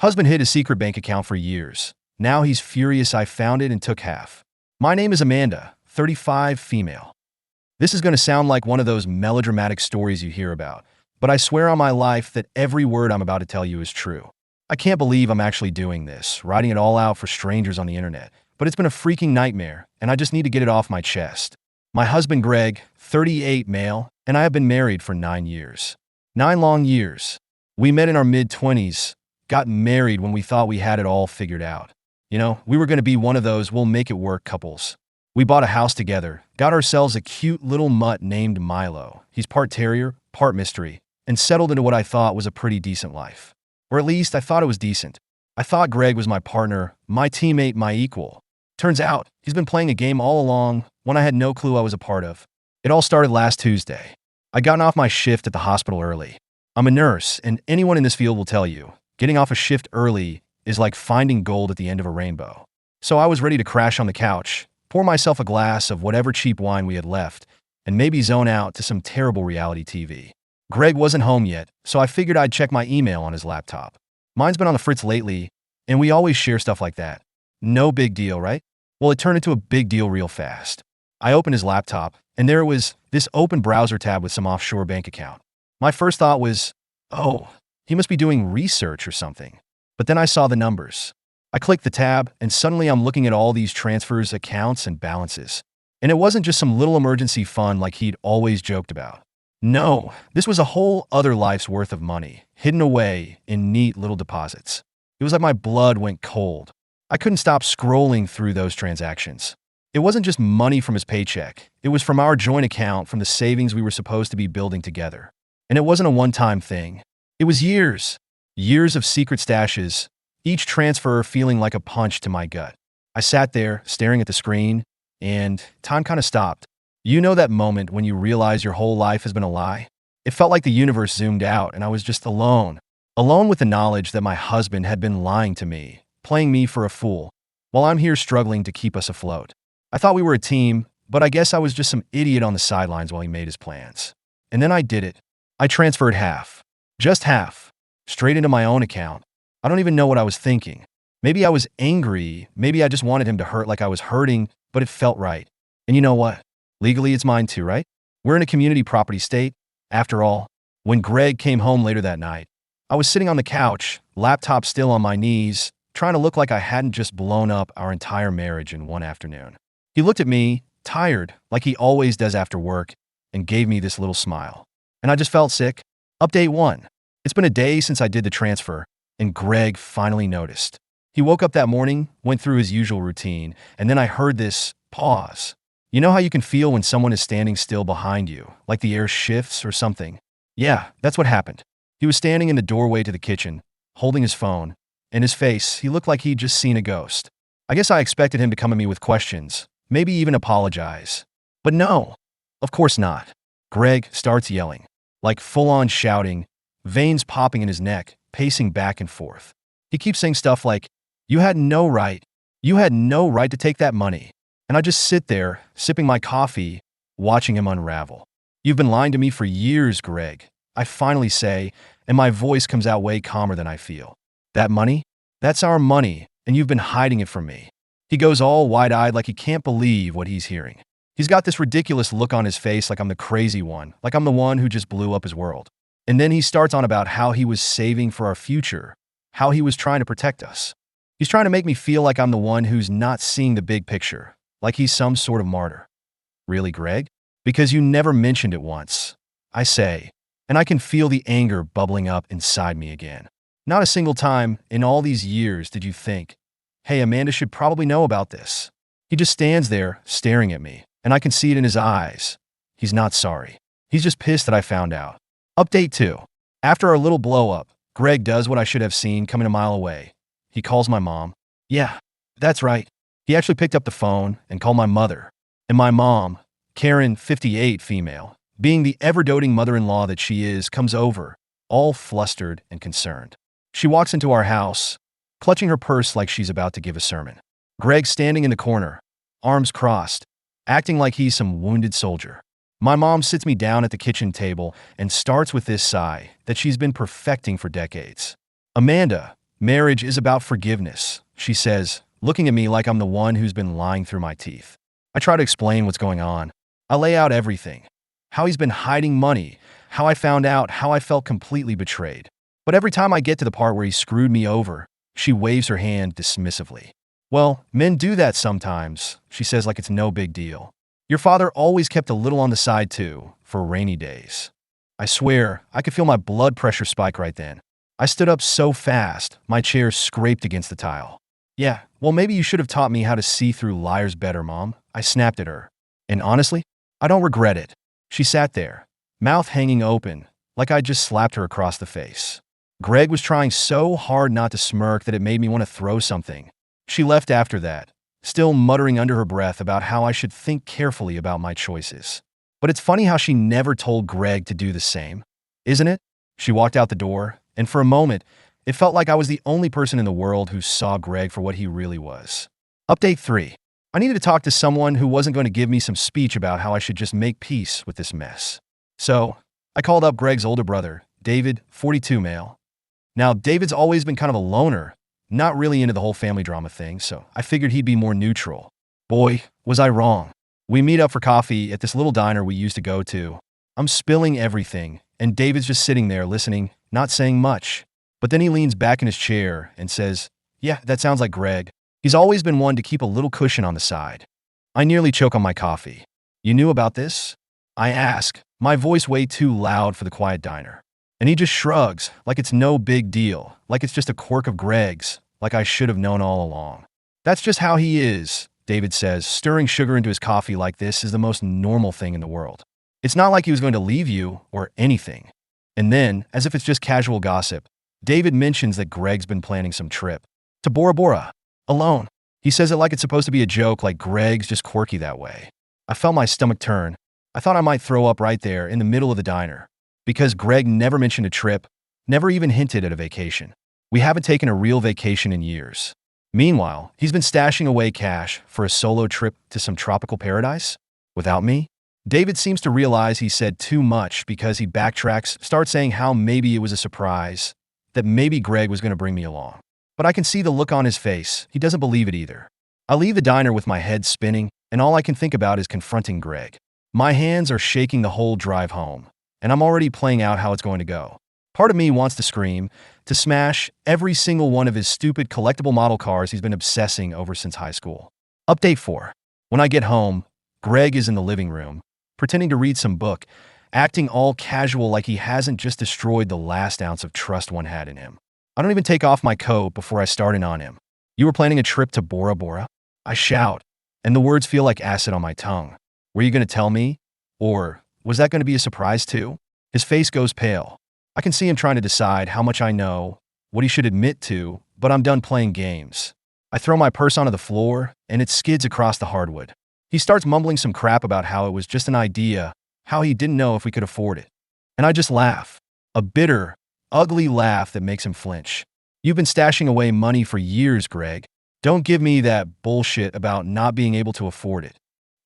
Husband hid his secret bank account for years. Now he's furious I found it and took half. My name is Amanda, 35, female. This is going to sound like one of those melodramatic stories you hear about, but I swear on my life that every word I'm about to tell you is true. I can't believe I'm actually doing this, writing it all out for strangers on the internet, but it's been a freaking nightmare, and I just need to get it off my chest. My husband Greg, 38, male, and I have been married for 9 years. 9 long years. We met in our mid-20s, got married when we thought we had it all figured out. You know, we were going to be one of those we'll make it work couples. We bought a house together, got ourselves a cute little mutt named Milo. He's part terrier, part mystery, and settled into what I thought was a pretty decent life. Or at least I thought it was decent. I thought Greg was my partner, my teammate, my equal. Turns out, he's been playing a game all along, one I had no clue I was a part of. It all started last Tuesday. I'd gotten off my shift at the hospital early. I'm a nurse, and anyone in this field will tell you, getting off a shift early is like finding gold at the end of a rainbow. So I was ready to crash on the couch, pour myself a glass of whatever cheap wine we had left, and maybe zone out to some terrible reality TV. Greg wasn't home yet, so I figured I'd check my email on his laptop. Mine's been on the fritz lately, and we always share stuff like that. No big deal, right? Well, it turned into a big deal real fast. I opened his laptop, and there was this open browser tab with some offshore bank account. My first thought was, oh, he must be doing research or something. But then I saw the numbers. I clicked the tab, and suddenly I'm looking at all these transfers, accounts, and balances. And it wasn't just some little emergency fund like he'd always joked about. No, this was a whole other life's worth of money, hidden away in neat little deposits. It was like my blood went cold. I couldn't stop scrolling through those transactions. It wasn't just money from his paycheck. It was from our joint account, from the savings we were supposed to be building together. And it wasn't a one-time thing. It was years. Years of secret stashes, each transfer feeling like a punch to my gut. I sat there, staring at the screen, and time kind of stopped. You know that moment when you realize your whole life has been a lie? It felt like the universe zoomed out and I was just alone. Alone with the knowledge that my husband had been lying to me, playing me for a fool, while I'm here struggling to keep us afloat. I thought we were a team, but I guess I was just some idiot on the sidelines while he made his plans. And then I did it. I transferred half. Just half. Straight into my own account. I don't even know what I was thinking. Maybe I was angry. Maybe I just wanted him to hurt like I was hurting, but it felt right. And you know what? Legally, it's mine too, right? We're in a community property state. After all, when Greg came home later that night, I was sitting on the couch, laptop still on my knees, trying to look like I hadn't just blown up our entire marriage in one afternoon. He looked at me, tired, like he always does after work, and gave me this little smile. And I just felt sick. Update 1. It's been a day since I did the transfer, and Greg finally noticed. He woke up that morning, went through his usual routine, and then I heard this pause. You know how you can feel when someone is standing still behind you, like the air shifts or something? Yeah, that's what happened. He was standing in the doorway to the kitchen, holding his phone. In his face, he looked like he'd just seen a ghost. I guess I expected him to come at me with questions, maybe even apologize. But no, of course not. Greg starts yelling, like full-on shouting, veins popping in his neck, pacing back and forth. He keeps saying stuff like, You had no right to take that money. And I just sit there, sipping my coffee, watching him unravel. You've been lying to me for years, Greg. I finally say, and my voice comes out way calmer than I feel. That money? That's our money, and you've been hiding it from me. He goes all wide-eyed like he can't believe what he's hearing. He's got this ridiculous look on his face like I'm the crazy one, like I'm the one who just blew up his world. And then he starts on about how he was saving for our future, how he was trying to protect us. He's trying to make me feel like I'm the one who's not seeing the big picture, like he's some sort of martyr. Really, Greg? Because you never mentioned it once, I say, and I can feel the anger bubbling up inside me again. Not a single time in all these years did you think, hey, Amanda should probably know about this. He just stands there staring at me, and I can see it in his eyes. He's not sorry. He's just pissed that I found out. Update 2. After our little blow-up, Greg does what I should have seen coming a mile away. He calls my mom. Yeah, that's right. He actually picked up the phone and called my mother. And my mom, Karen, 58, female, being the ever-doting mother-in-law that she is, comes over, all flustered and concerned. She walks into our house, clutching her purse like she's about to give a sermon. Greg's standing in the corner, arms crossed, acting like he's some wounded soldier. My mom sits me down at the kitchen table and starts with this sigh that she's been perfecting for decades. Amanda, Marriage is about forgiveness, she says, looking at me like I'm the one who's been lying through my teeth. I try to explain what's going on. I lay out everything. How he's been hiding money, how I found out, how I felt completely betrayed. But every time I get to the part where he screwed me over, she waves her hand dismissively. Well, men do that sometimes, she says like it's no big deal. Your father always kept a little on the side too, for rainy days. I swear, I could feel my blood pressure spike right then. I stood up so fast, my chair scraped against the tile. Yeah, well maybe you should have taught me how to see through liars better, Mom. I snapped at her. And honestly, I don't regret it. She sat there, mouth hanging open, like I'd just slapped her across the face. Greg was trying so hard not to smirk that it made me want to throw something. She left after that, still muttering under her breath about how I should think carefully about my choices. But it's funny how she never told Greg to do the same, isn't it? She walked out the door, and for a moment, it felt like I was the only person in the world who saw Greg for what he really was. Update 3. I needed to talk to someone who wasn't going to give me some speech about how I should just make peace with this mess. So, I called up Greg's older brother, David, 42 male. Now, David's always been kind of a loner, not really into the whole family drama thing, so I figured he'd be more neutral. Boy, was I wrong. We meet up for coffee at this little diner we used to go to. I'm spilling everything, and David's just sitting there listening, not saying much. But then he leans back in his chair and says, "Yeah, that sounds like Greg. He's always been one to keep a little cushion on the side." I nearly choke on my coffee. "You knew about this?" I ask, my voice way too loud for the quiet diner. And he just shrugs, like it's no big deal, like it's just a quirk of Greg's, like I should have known all along. "That's just how he is," David says, stirring sugar into his coffee like this is the most normal thing in the world. "It's not like he was going to leave you or anything." And then, as if it's just casual gossip, David mentions that Greg's been planning some trip to Bora Bora, alone. He says it like it's supposed to be a joke, like Greg's just quirky that way. I felt my stomach turn. I thought I might throw up right there in the middle of the diner, because Greg never mentioned a trip, never even hinted at a vacation. We haven't taken a real vacation in years. Meanwhile, he's been stashing away cash for a solo trip to some tropical paradise without me. David seems to realize he said too much because he backtracks, starts saying how maybe it was a surprise, that maybe Greg was going to bring me along. But I can see the look on his face. He doesn't believe it either. I leave the diner with my head spinning, and all I can think about is confronting Greg. My hands are shaking the whole drive home, and I'm already playing out how it's going to go. Part of me wants to scream, to smash every single one of his stupid collectible model cars he's been obsessing over since high school. Update 4. When I get home, Greg is in the living room, pretending to read some book, acting all casual like he hasn't just destroyed the last ounce of trust one had in him. I don't even take off my coat before I start in on him. "You were planning a trip to Bora Bora?" I shout, and the words feel like acid on my tongue. "Were you going to tell me? Or was that going to be a surprise too?" His face goes pale. I can see him trying to decide how much I know, what he should admit to, but I'm done playing games. I throw my purse onto the floor, and it skids across the hardwood. He starts mumbling some crap about how it was just an idea, how he didn't know if we could afford it. And I just laugh. A bitter, ugly laugh that makes him flinch. "You've been stashing away money for years, Greg. Don't give me that bullshit about not being able to afford it."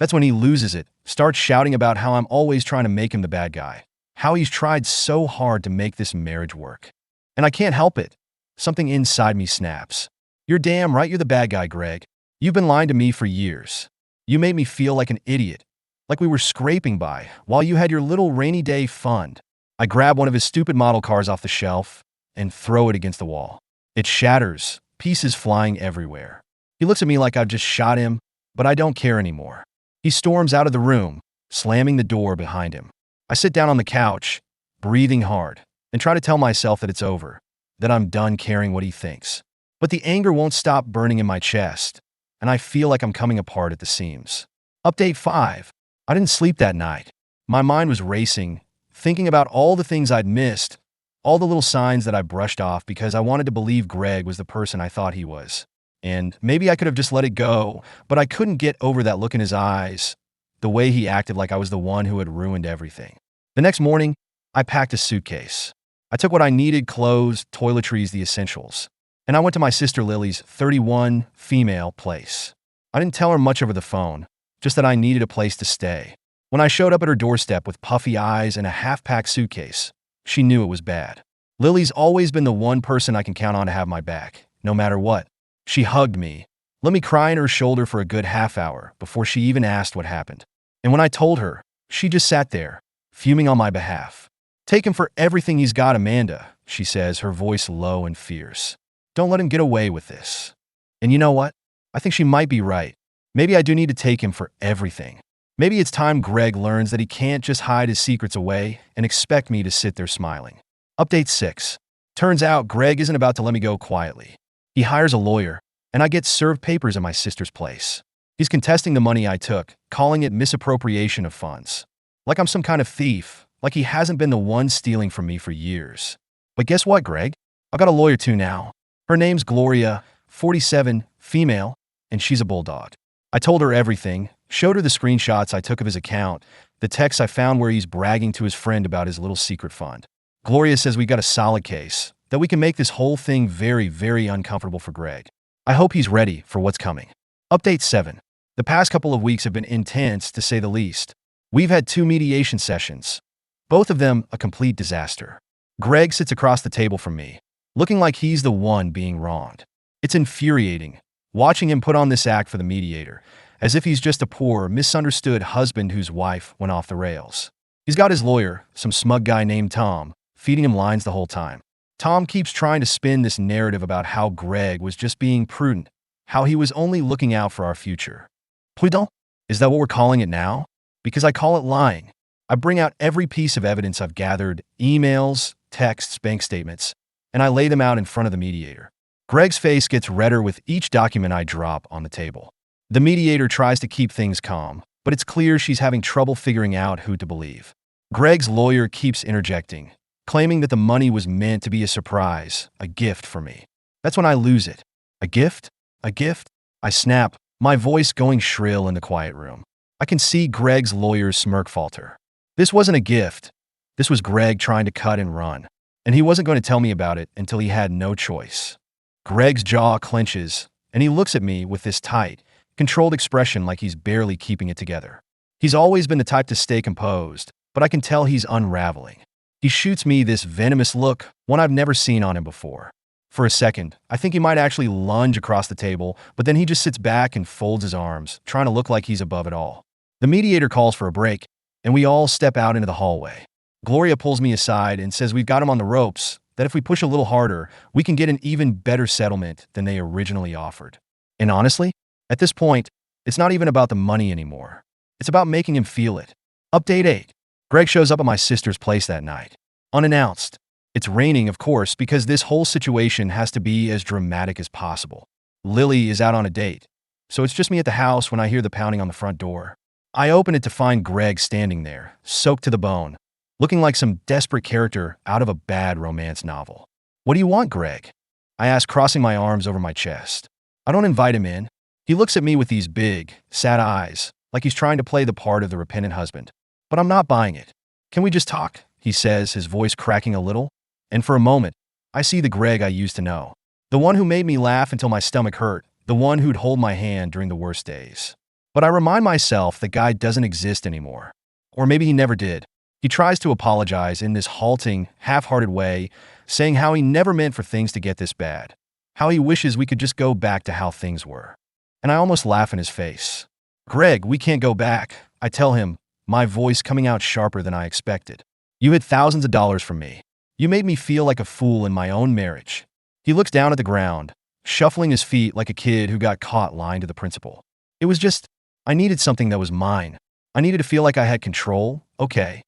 That's when he loses it, starts shouting about how I'm always trying to make him the bad guy, how he's tried so hard to make this marriage work. And I can't help it. Something inside me snaps. "You're damn right you're the bad guy, Greg. You've been lying to me for years. You made me feel like an idiot, like we were scraping by, while you had your little rainy day fund." I grab one of his stupid model cars off the shelf and throw it against the wall. It shatters, pieces flying everywhere. He looks at me like I've just shot him, but I don't care anymore. He storms out of the room, slamming the door behind him. I sit down on the couch, breathing hard, and try to tell myself that it's over, that I'm done caring what he thinks. But the anger won't stop burning in my chest, and I feel like I'm coming apart at the seams. Update 5. I didn't sleep that night. My mind was racing, thinking about all the things I'd missed, all the little signs that I brushed off because I wanted to believe Greg was the person I thought he was. And maybe I could have just let it go, but I couldn't get over that look in his eyes, the way he acted like I was the one who had ruined everything. The next morning, I packed a suitcase. I took what I needed, clothes, toiletries, the essentials. And I went to my sister Lily's 31 female place. I didn't tell her much over the phone, just that I needed a place to stay. When I showed up at her doorstep with puffy eyes and a half-packed suitcase, she knew it was bad. Lily's always been the one person I can count on to have my back, no matter what. She hugged me, let me cry in her shoulder for a good half hour before she even asked what happened. And when I told her, she just sat there, fuming on my behalf. Take him for everything he's got, Amanda, she says, her voice low and fierce. Don't let him get away with this. And you know what? I think she might be right. Maybe I do need to take him for everything. Maybe it's time Greg learns that he can't just hide his secrets away and expect me to sit there smiling. Update 6. Turns out Greg isn't about to let me go quietly. He hires a lawyer, and I get served papers at my sister's place. He's contesting the money I took, calling it misappropriation of funds. Like I'm some kind of thief, like he hasn't been the one stealing from me for years. But guess what, Greg? I've got a lawyer too now. Her name's Gloria, 47, female, and she's a bulldog. I told her everything, showed her the screenshots I took of his account, the texts I found where he's bragging to his friend about his little secret fund. Gloria says we got a solid case, that we can make this whole thing very, very uncomfortable for Greg. I hope he's ready for what's coming. Update 7. The past couple of weeks have been intense, to say the least. We've had 2 mediation sessions, both of them a complete disaster. Greg sits across the table from me, looking like he's the one being wronged. It's infuriating, watching him put on this act for the mediator, as if he's just a poor, misunderstood husband whose wife went off the rails. He's got his lawyer, some smug guy named Tom, feeding him lines the whole time. Tom keeps trying to spin this narrative about how Greg was just being prudent, how he was only looking out for our future. Prudent? Is that what we're calling it now? Because I call it lying. I bring out every piece of evidence I've gathered, emails, texts, bank statements, and I lay them out in front of the mediator. Greg's face gets redder with each document I drop on the table. The mediator tries to keep things calm, but it's clear she's having trouble figuring out who to believe. Greg's lawyer keeps interjecting, claiming that the money was meant to be a surprise, a gift for me. That's when I lose it. A gift? A gift? I snap, my voice going shrill in the quiet room. I can see Greg's lawyer's smirk falter. This wasn't a gift. This was Greg trying to cut and run, and he wasn't going to tell me about it until he had no choice. Greg's jaw clenches, and he looks at me with this tight, controlled expression like he's barely keeping it together. He's always been the type to stay composed, but I can tell he's unraveling. He shoots me this venomous look, one I've never seen on him before. For a second, I think he might actually lunge across the table, but then he just sits back and folds his arms, trying to look like he's above it all. The mediator calls for a break, and we all step out into the hallway. Gloria pulls me aside and says we've got him on the ropes, that if we push a little harder, we can get an even better settlement than they originally offered. And honestly, at this point, it's not even about the money anymore. It's about making him feel it. Update 8. Greg shows up at my sister's place that night, unannounced. It's raining, of course, because this whole situation has to be as dramatic as possible. Lily is out on a date, so it's just me at the house when I hear the pounding on the front door. I open it to find Greg standing there, soaked to the bone, looking like some desperate character out of a bad romance novel. What do you want, Greg? I ask, crossing my arms over my chest. I don't invite him in. He looks at me with these big, sad eyes, like he's trying to play the part of the repentant husband. But I'm not buying it. Can we just talk? He says, his voice cracking a little. And for a moment, I see the Greg I used to know. The one who made me laugh until my stomach hurt. The one who'd hold my hand during the worst days. But I remind myself that guy doesn't exist anymore. Or maybe he never did. He tries to apologize in this halting, half-hearted way, saying how he never meant for things to get this bad. How he wishes we could just go back to how things were. And I almost laugh in his face. Greg, we can't go back, I tell him, my voice coming out sharper than I expected. You hid thousands of dollars from me. You made me feel like a fool in my own marriage. He looks down at the ground, shuffling his feet like a kid who got caught lying to the principal. It was just, I needed something that was mine. I needed to feel like I had control, okay.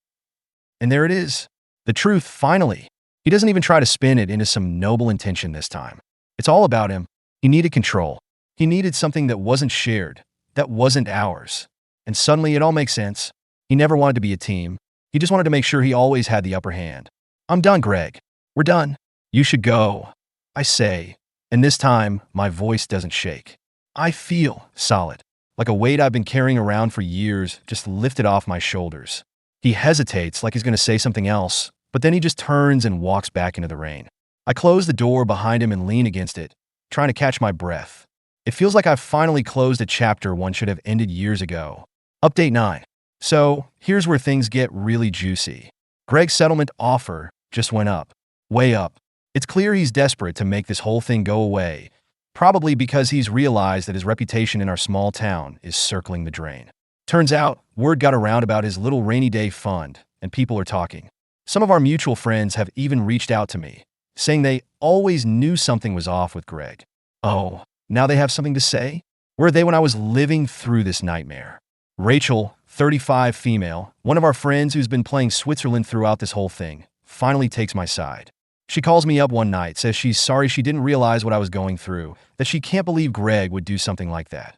And there it is. The truth, finally. He doesn't even try to spin it into some noble intention this time. It's all about him. He needed control. He needed something that wasn't shared, that wasn't ours. And suddenly it all makes sense. He never wanted to be a team. He just wanted to make sure he always had the upper hand. I'm done, Greg. We're done. You should go, I say. And this time, my voice doesn't shake. I feel solid, like a weight I've been carrying around for years just lifted off my shoulders. He hesitates like he's going to say something else, but then he just turns and walks back into the rain. I close the door behind him and lean against it, trying to catch my breath. It feels like I've finally closed a chapter one should have ended years ago. Update 9. So, here's where things get really juicy. Greg's settlement offer just went up. way up. It's clear he's desperate to make this whole thing go away, probably because he's realized that his reputation in our small town is circling the drain. Turns out, word got around about his little rainy day fund, and people are talking. Some of our mutual friends have even reached out to me, saying they always knew something was off with Greg. Oh, now they have something to say? Where were they when I was living through this nightmare? Rachel, 35 female, one of our friends who's been playing Switzerland throughout this whole thing, finally takes my side. She calls me up one night, says she's sorry she didn't realize what I was going through, that she can't believe Greg would do something like that.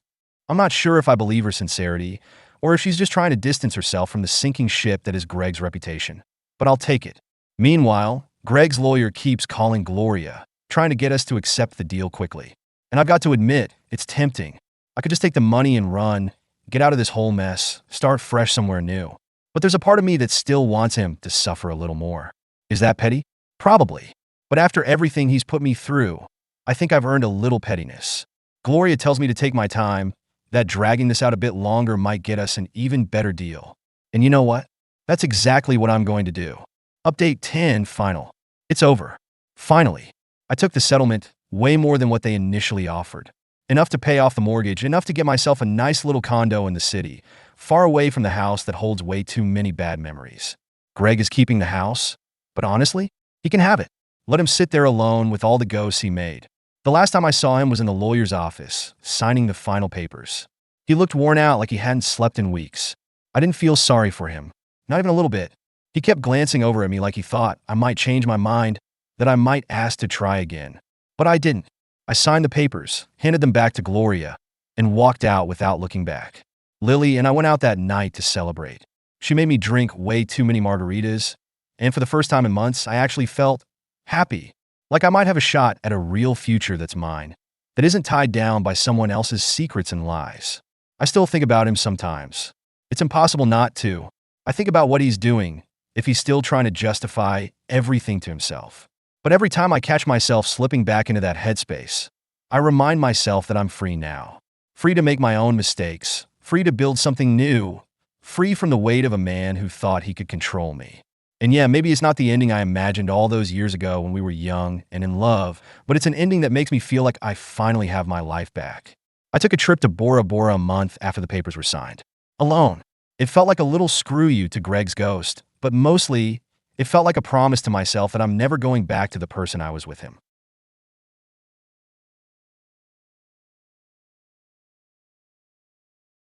I'm not sure if I believe her sincerity, or if she's just trying to distance herself from the sinking ship that is Greg's reputation. But I'll take it. Meanwhile, Greg's lawyer keeps calling Gloria, trying to get us to accept the deal quickly. And I've got to admit, it's tempting. I could just take the money and run, get out of this whole mess, start fresh somewhere new. But there's a part of me that still wants him to suffer a little more. Is that petty? Probably. But after everything he's put me through, I think I've earned a little pettiness. Gloria tells me to take my time, that dragging this out a bit longer might get us an even better deal. And you know what? That's exactly what I'm going to do. Update 10 final. It's over. Finally. I took the settlement, way more than what they initially offered. Enough to pay off the mortgage, enough to get myself a nice little condo in the city, far away from the house that holds way too many bad memories. Greg is keeping the house, but honestly, he can have it. Let him sit there alone with all the ghosts he made. The last time I saw him was in the lawyer's office, signing the final papers. He looked worn out, like he hadn't slept in weeks. I didn't feel sorry for him, not even a little bit. He kept glancing over at me like he thought I might change my mind, that I might ask to try again. But I didn't. I signed the papers, handed them back to Gloria, and walked out without looking back. Lily and I went out that night to celebrate. She made me drink way too many margaritas, and for the first time in months, I actually felt happy, like I might have a shot at a real future that's mine, that isn't tied down by someone else's secrets and lies. I still think about him sometimes. It's impossible not to. I think about what he's doing, if he's still trying to justify everything to himself. But every time I catch myself slipping back into that headspace, I remind myself that I'm free now. Free to make my own mistakes, free to build something new, free from the weight of a man who thought he could control me. And yeah, maybe it's not the ending I imagined all those years ago when we were young and in love, but it's an ending that makes me feel like I finally have my life back. I took a trip to Bora Bora a month after the papers were signed. Alone. It felt like a little screw you to Greg's ghost, but mostly, it felt like a promise to myself that I'm never going back to the person I was with him.